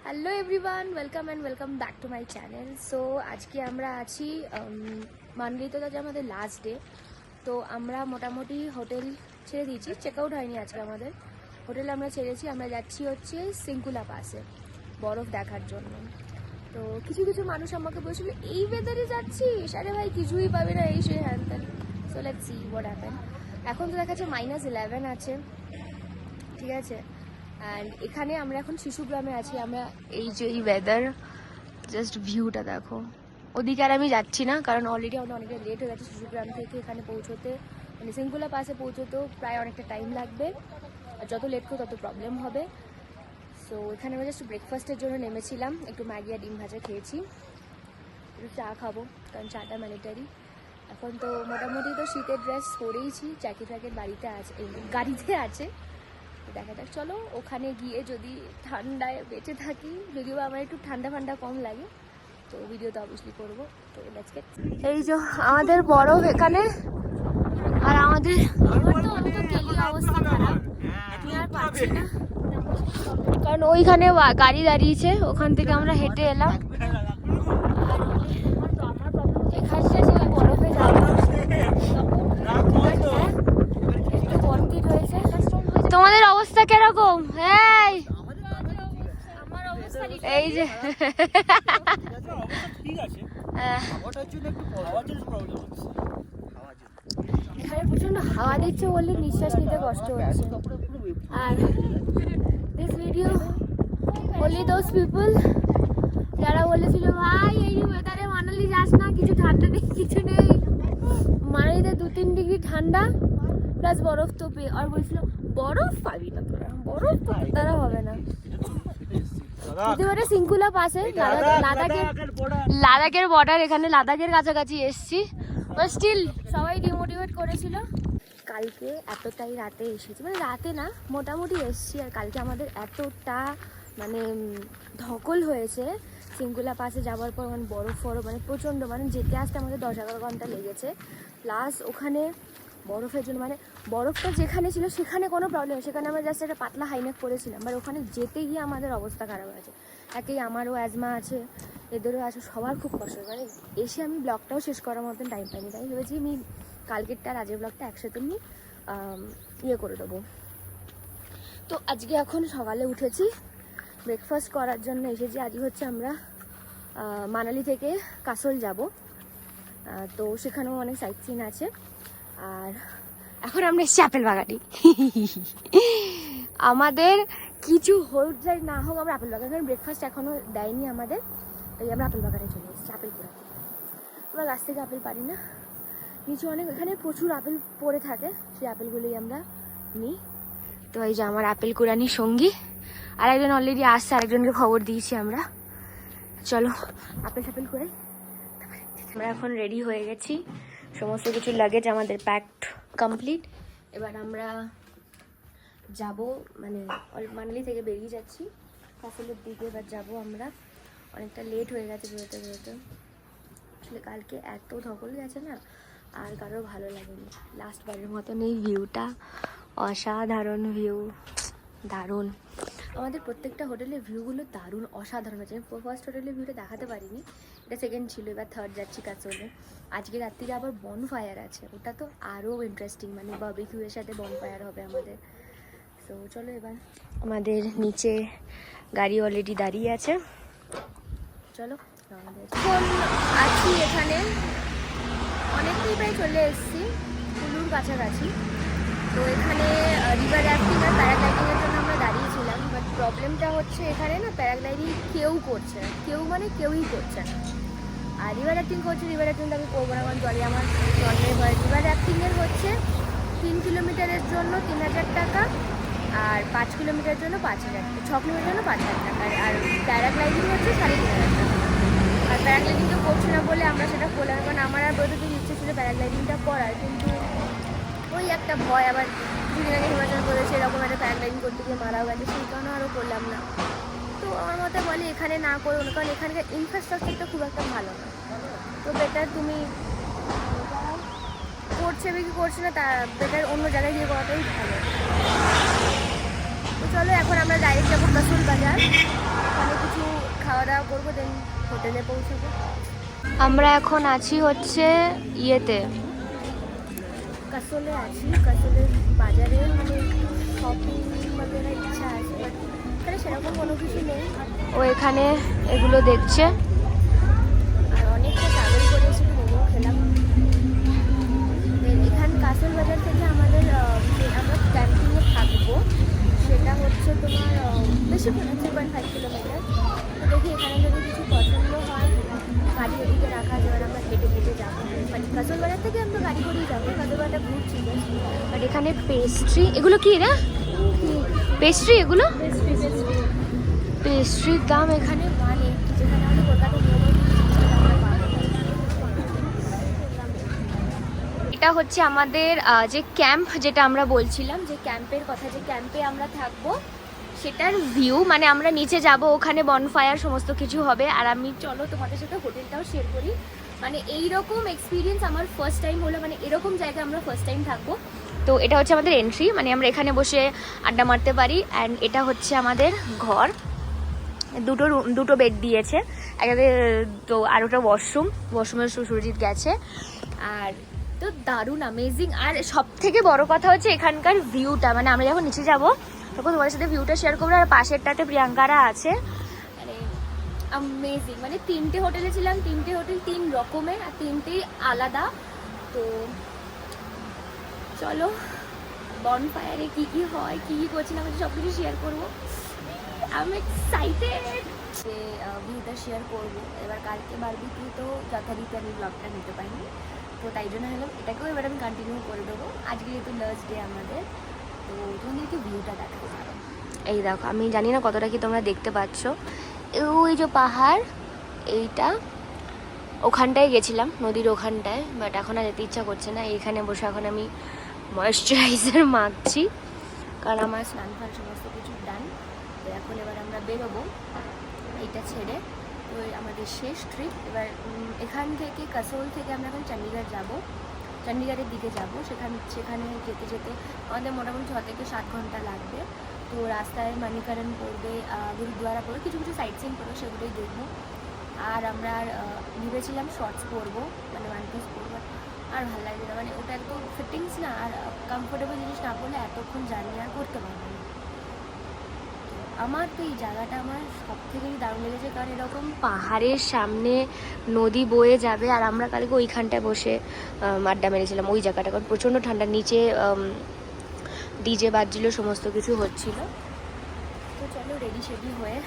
Hello everyone, welcome back to my channel. So আজকে আমরা আছি মানলিতে, তো আমাদের লাস্ট ডে। তো আমরা মোটামুটি হোটেল ছেড়ে দিয়েছি, চেক আউট হয়নি আজকে আমাদের। হোটেল আমরা ছেড়েছি, আমরা যাচ্ছি হচ্ছে সিঙ্কুলা পাসে বরফ দেখার জন্য। তো কিছু কিছু মানুষ আমাকে বলছিল এই ওয়েদারে যাচ্ছিস, আরে ভাই কিছুই পাবে না, এই সে হ্যান ত্যান। So let's see what happen. এখন তো দেখাচ্ছে -11 আছে, ঠিক আছে। অ্যান্ড এখানে আমরা এখন শিশুগ্রামে আছি। আমরা এই যে এই ওয়েদার, জাস্ট ভিউটা দেখো। ওদিকে আর আমি যাচ্ছি না, কারণ অলরেডি আমাদের অনেকটা লেট হয়ে গেছে শিশুগ্রাম থেকে এখানে পৌঁছতে। মানে সিঙ্কুলা পাসে পৌঁছতেও প্রায় অনেকটা টাইম লাগবে, আর যত লেট করো তত প্রবলেম হবে। সো এখানে আমরা জাস্ট ব্রেকফাস্টের জন্য নেমেছিলাম, একটু ম্যাগি আর ডিম ভাজা খেয়েছি, একটু চা খাবো কারণ চাটা ম্যান্ডেটারি। এখন তো মোটামুটি তো শীতের ড্রেস পরেইছি, জ্যাকেট ফ্যাকেট বাড়িতে আছে, এই গাড়িতে আছে। দেখা যাক, চলো ওখানে গিয়ে যদি ঠান্ডায় বেঁচে থাকি, যদিও আমার একটু ঠান্ডা কম লাগে, তো ভিডিও তো অবশ্যই করবো। তো লেটস গেট। এই যে আমাদের বরফ এখানে, আর আমাদের অবস্থা খারাপ, আমি আর পারছি না, কারণ ওইখানে গাড়ি দাঁড়িয়েছে, ওখান থেকে আমরা হেঁটে এলাম। এখানটা বরফে যাওয়া একটু বরফি রয়েছে। তোমাদের অবস্থা কিরকম? এই যে এখানে প্রচন্ড হাওয়া দিচ্ছে বললে নিঃশ্বাস নিতে কষ্ট হচ্ছে। আর this video only those people যারা বলেছিল ভাই এই ওয়েদারে মানালি যাস না, কিছু ঠান্ডা নেই, কিছু নেই। মানালিতে 2-3 ডিগ্রি ঠান্ডা প্লাস বরফ তো পেয়ে, আর বলছিল বরফ পাবি না তোরা, বরফ তো তারা হবে না। সিঙ্কুলা পাশে লাদাখের বর্ডার, এখানে লাদাখের কাছাকাছি এসছি, বাট স্টিল সবাই ডিমোটিভেট করেছিল। কালকে এতটাই রাতে এসেছি, মানে রাতে না মোটামুটি এসছি, আর কালকে আমাদের এতটা মানে ধকল হয়েছে সিঙ্কুলা পাসে যাওয়ার পর, মানে বরফ মানে প্রচণ্ড, মানে যেতে আসতে আমাদের 10-11 ঘন্টা লেগেছে। প্লাস ওখানে বরফের জন্য, মানে বরফটা যেখানে ছিল সেখানে কোনো প্রবলেম, সেখানে আমরা জাস্ট একটা পাতলা হাইনেক পরেছিলাম, বাট ওখানে যেতে গিয়ে আমাদের অবস্থা খারাপ হয়েছে। একেই আমারও অ্যাজমা আছে, এদেরও আছে, সবার খুব কষ্ট। মানে এসে আমি ব্লগটাও শেষ করার মতন টাইম পাইনি, তাই ভেবেছি আমি কালকেরটা আর আজকের ব্লগটা একসাথে নিয়ে করে দেবো। তো আজকে এখন সকালে উঠেছি, ব্রেকফাস্ট করার জন্য এসেছি। আজকে হচ্ছে আমরা মানালি থেকে কাসল যাব, তো সেখানেও অনেক সাইট সিন আছে। আর এখন আমরা এসেছি আপেল বাগানে। আমাদের কিছু হোক যাই না হোক, আমরা আপেল বাগান, কারণ ব্রেকফাস্ট এখনও দেয়নি আমাদের, তাই আমরা আপেল বাগানে চলে এসেছি আপেল কুড়াতে। আমরা গাছ থেকে আপেল পারি না, নিচে অনেক, এখানে প্রচুর আপেল পড়ে থাকে, সেই আপেলগুলোই আমরা নিই। তো এই যে আমার আপেল কুড়ানির সঙ্গী, আর একজন অলরেডি আসছে, আরেকজনকে খবর দিয়েছি আমরা। চলো আপেল টাপেল করে আমরা এখন রেডি হয়ে গেছি, সমস্ত কিছু লাগেজ আমাদের প্যাকড কমপ্লিট। এবার আমরা যাব, মানে মানালি থেকে বেরিয়ে যাচ্ছি কাসলের দিকে। এবার যাব আমরা, অনেকটা লেট হয়ে গেছে বেরোতে। আসলে কালকে এত ধকল গেছে না, আর কারো ভালো লাগেনি। লাস্টবারের মতন এই ভিউটা অসাধারণ ভিউ, দারুণ। আমাদের প্রত্যেকটা হোটেলের ভিউগুলো দারুণ অসাধারণ আছে। ফার্স্ট হোটেলের ভিউটা দেখাতে পারিনি, এটা সেকেন্ড ছিল, এবার থার্ড যাচ্ছি কাসলে। আজকে রাত্রিরে আবার বনফায়ার আছে, ওটা তো আরও ইন্টারেস্টিং, মানে বারবিকিউয়ের সাথে বনফায়ার হবে আমাদের। তো চলো, এবার আমাদের নিচে গাড়ি অলরেডি দাঁড়িয়ে আছে, চলো এখন আছি এখানে, অনেকটাই প্রায় চলে এসেছি, কুলুর কাছাকাছি। তো এখানে রিভার রাফটিং আর প্যারাগ্লাইডিংয়ের জন্য আমরা দাঁড়িয়েছিলাম, বাট প্রবলেমটা হচ্ছে এখানে না প্যারাগ্লাইডিং কেউ করছে না, কেউই করছে না। আর রিভার রাফটিং করছে, রিভার রাফটিংটা আমি করবো না, কারণ জলে আমার জন্মের ভয়। রিভার রাফটিংয়ের হচ্ছে 3 কিলোমিটারের জন্য 3000 টাকা, আর 5 কিলোমিটারের জন্য 5000 টাকা, 6 কিলোমিটারের জন্য 5000 টাকা। আর প্যারাগ্লাইডিং হচ্ছে 3500 টাকা। আর প্যারাগ্লাইডিংটা করছি না বলে আমরা সেটা করলাম, কারণ আমার আর প্রতিদিন ইচ্ছে ছিল প্যারাগ্লাইডিংটা করার, কিন্তু ওই একটা ভয়। আবার কিছুদিন আগে হিমাচল প্রদেশে এরকম একটা প্যারাগ্লাইডিং করতে গিয়ে মারাও গেছে, সেই কারণে আরও করলাম না। তো আমার মতে বলে এখানে না করো, কারণ এখানকার ইনফ্রাস্ট্রাকচারটা খুব একটা ভালো না। তো বেটার তুমি করছে কি করছে না, তা বেটার অন্য জায়গায় গিয়ে করাটাই ভালো। তো চলো এখন আমরা ডাইরেক্ট যাবো কাসল বাজার, ওখানে কিছু হোটেলে পৌঁছাবো। আমরা এখন আছি হচ্ছে ইয়েতে, কাসলে আছি। কাসলের বাজারে মানে শপিং বাগেরা ইচ্ছা আছে, বাট এখানে সেরকম কোনো কিছু নেই। ও এখানে এগুলো দেখছে, আর অনেকটা ট্রাভেল করে এসে মোমো খেলাম। এখান কাসল বাজার থেকে আমাদের আমরা ক্যাম্পিংয়ে থাকবো, সেটা হচ্ছে তোমার বেশি 3.5 কিলোমিটার। তো দেখি এখানে যদি কিছু পছন্দ হয় গাড়ি এদিকে রাখা যাবে, আমরা হেঁটে হেঁটে যাবো। বাট কাসল বাজার থেকে আমরা গাড়ি করেই যাবো, কাসল বাজারটা ঘুরছি। বাট এখানে পেস্ট্রি, এগুলো কি রে পেস্ট্রি? এগুলো পেস্ট্রির দাম এখানে মানে যেখানে আমাদের কলকাতায় মোমো এটা হচ্ছে আমাদের যে ক্যাম্প, যেটা আমরা বলছিলাম যে ক্যাম্পের কথা, যে ক্যাম্পে আমরা থাকবো সেটার ভিউ, মানে আমরা নিচে যাব, ওখানে বনফায়ার সমস্ত কিছু হবে। আর আমি চলো তোমাদের সাথে হোটেলটাও শেয়ার করি। মানে এইরকম এক্সপিরিয়েন্স আমার ফার্স্ট টাইম হলো, মানে এরকম জায়গায় আমরা ফার্স্ট টাইম থাকবো। তো এটা হচ্ছে আমাদের এন্ট্রি, মানে আমরা এখানে বসে আড্ডা মারতে পারি। অ্যান্ড এটা হচ্ছে আমাদের ঘর, দুটো বেড দিয়েছে একসাথে, তো আর ওটা ওয়াশরুমের সুরজিৎ গেছে। আর তো দারুণ অ্যামেজিং। আর সব থেকে বড় কথা হচ্ছে এখানকার ভিউটা, মানে আমরা যখন নিচে যাব তখন তোমাদের সাথে ভিউটা শেয়ার করবো। আর পাশেরটাতে প্রিয়াঙ্কারা আছে, মানে অ্যামেজিং। মানে 3টে হোটেলে ছিলাম, 3টে হোটেল 3 রকমের, আর 3টেই আলাদা। তো চলো বনফায়ারে কি কি হয়, কি কি করছিলাম, আমি সব কিছু শেয়ার করবো। আমি এক্সাইটেড যে ভিউটা শেয়ার করবো। এবার কালকে বারবিকিউ তো যথারীতি আমি ব্লগটা নিতে পারিনি, তো তাই জন্য হলাম এটাকেও এবার আমি কন্টিনিউ করে দেবো। আজকে যেহেতু লাস্ট ডে আমাদের, তো তোমাদেরকে ভিউটা দেখাতে পারো। এই দেখো, আমি জানি না কতটা কি তোমরা দেখতে পাচ্ছ, ওই যে পাহাড়, এইটা ওখানটায় গেছিলাম, নদীর ওখানটায়, বাট এখন আর যেতে ইচ্ছা করছে না। এইখানে বসে এখন আমি ময়েশ্চারাইজার মাখছি, কারণ আমার স্নান ফান সমস্ত কিছু ডান। তো এখন এবার আমরা বেরোবো এইটা ছেড়ে। তো আমাদের শেষ ট্রিপ। এবার এখান থেকে কাসোল থেকে আমরা এখন চণ্ডীগড় যাব, চণ্ডীগড়ের দিকে যাব। সেখানে যেতে যেতে আমাদের মোটামুটি 6 থেকে 7 ঘন্টা লাগবে। তো রাস্তায় মানিকরণ পড়বে, গুরুদ্বারা পড়বে, কিছু কিছু সাইট সিন পড়বে, সেগুলোই দেখবো। আর আমরা ভেবেছিলাম শর্টস পরবো, মানে ওয়ান পিস পরবো, আর ভালো লাগবে না, মানে ওটা একটু ফিটিংস না, আর কমফোর্টেবল জিনিস না পরলে এতক্ষণ জার্নি আর করতে পারবো না। আমার তো এই জায়গাটা আমার সব থেকে দারুণ লেগেছে, কারণ এরকম পাহাড়ের সামনে নদী বয়ে যাবে, আর আমরা কালকে ওইখানটায় বসে আড্ডা মেরেছিলাম ওই জায়গাটা, কারণ প্রচণ্ড ঠান্ডা, নিচে ডিজে বাজছিল, সমস্ত কিছু হচ্ছিল। তো চলো রেডি শেডি হয়ে